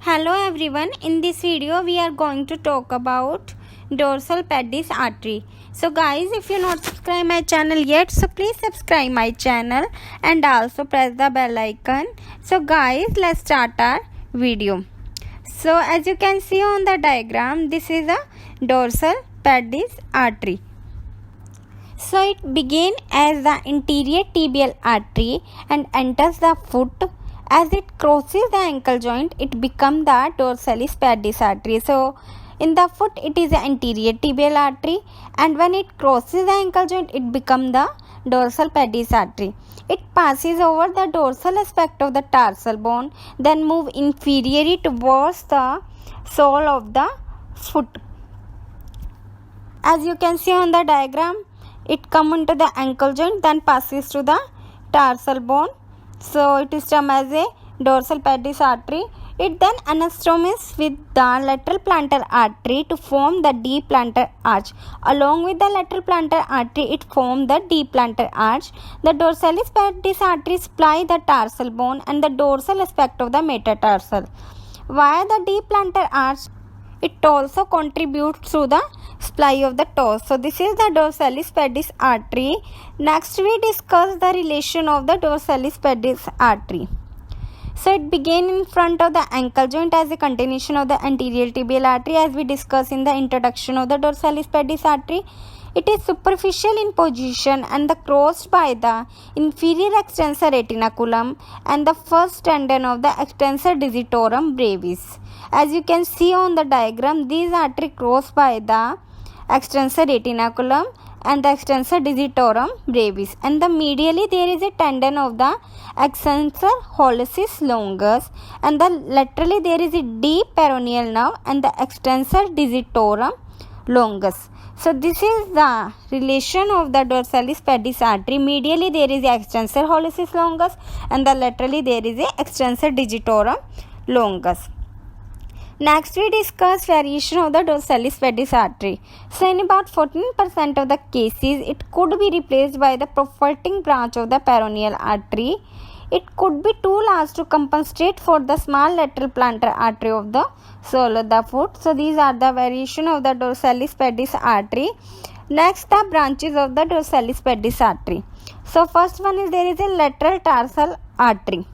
Hello everyone, in this video we are going to talk about dorsal pedis artery. So guys, if you not subscribe my channel yet, so please subscribe my channel and also press the bell icon. So guys, let's start our video. So as you can see on the diagram, this is a dorsal pedis artery. So it begins as the anterior tibial artery and enters the foot. As it crosses the ankle joint, it becomes the dorsalis pedis artery. So in the foot, it is the anterior tibial artery, and when it crosses the ankle joint, it becomes the dorsal pedis artery. It passes over the dorsal aspect of the tarsal bone, then move inferiorly towards the sole of the foot. As you can see on the diagram, it comes into the ankle joint, then passes to the tarsal bone. So it is termed as a dorsal pedis artery. It then anastomies with the lateral plantar artery to form the deep plantar arch. Along with the lateral plantar artery, it forms the deep plantar arch. The dorsalis pedis artery supply the tarsal bone and the dorsal aspect of the metatarsal. Via the deep plantar arch, it also contributes to the supply of the toes. So this is the dorsalis pedis artery. Next we discuss the relation of the dorsalis pedis artery. So it begins in front of the ankle joint as a continuation of the anterior tibial artery, as we discussed in the introduction of the dorsalis pedis artery. It is superficial in position and crossed by the inferior extensor retinaculum and the first tendon of the extensor digitorum brevis. As you can see on the diagram, these arteries crossed by the extensor retinaculum and the extensor digitorum brevis, and the medially there is a tendon of the extensor hallucis longus, and the laterally there is a deep peroneal nerve and the extensor digitorum longus. So this is the relation of the dorsalis pedis artery. Medially there is a extensor hallucis longus and the laterally there is a extensor digitorum longus. Next we discuss variation of the dorsalis pedis artery. So in about 14% of the cases, it could be replaced by the protruding branch of the peroneal artery. It could be too large to compensate for the small lateral plantar artery of the sole of the foot. So these are the variation of the dorsalis pedis artery. Next, the branches of the dorsalis pedis artery. So first one is there is a lateral tarsal artery.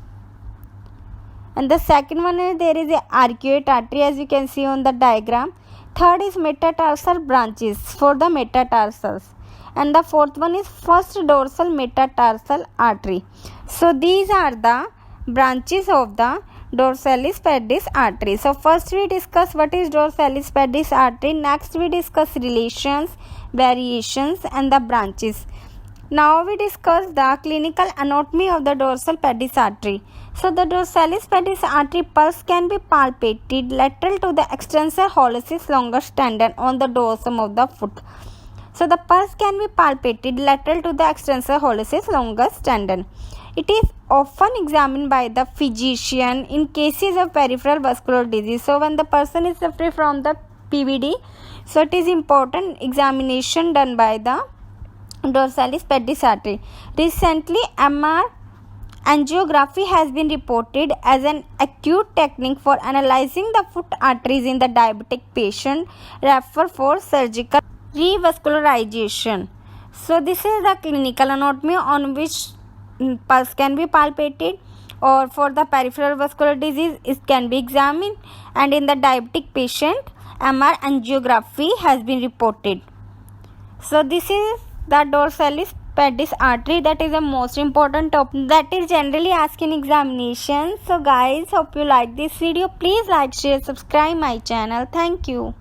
And the second one is there is a arcuate artery, as you can see on the diagram. Third is metatarsal branches for the metatarsals. And the fourth one is first dorsal metatarsal artery. So these are the branches of the dorsalis pedis artery. So first we discuss what is dorsalis pedis artery. Next we discuss relations, variations and the branches. Now we discuss the clinical anatomy of the dorsal pedis artery. So the dorsalis pedis artery pulse can be palpated lateral to the extensor hallucis longus tendon on the dorsum of the foot. So the pulse can be palpated lateral to the extensor hallucis longus tendon. It is often examined by the physician in cases of peripheral vascular disease. So when the person is suffering from the PVD, so it is important examination done by the dorsalis pedis artery. Recently, MR angiography has been reported as an acute technique for analyzing the foot arteries in the diabetic patient refer for surgical revascularization. So this is the clinical anatomy on which pulse can be palpated, or for the peripheral vascular disease it can be examined, and in the diabetic patient MR angiography has been reported. So this is the dorsalis pedis artery, that is the most important topic that is generally asked in examination. So guys, hope you like this video. Please like, share, subscribe my channel. Thank you.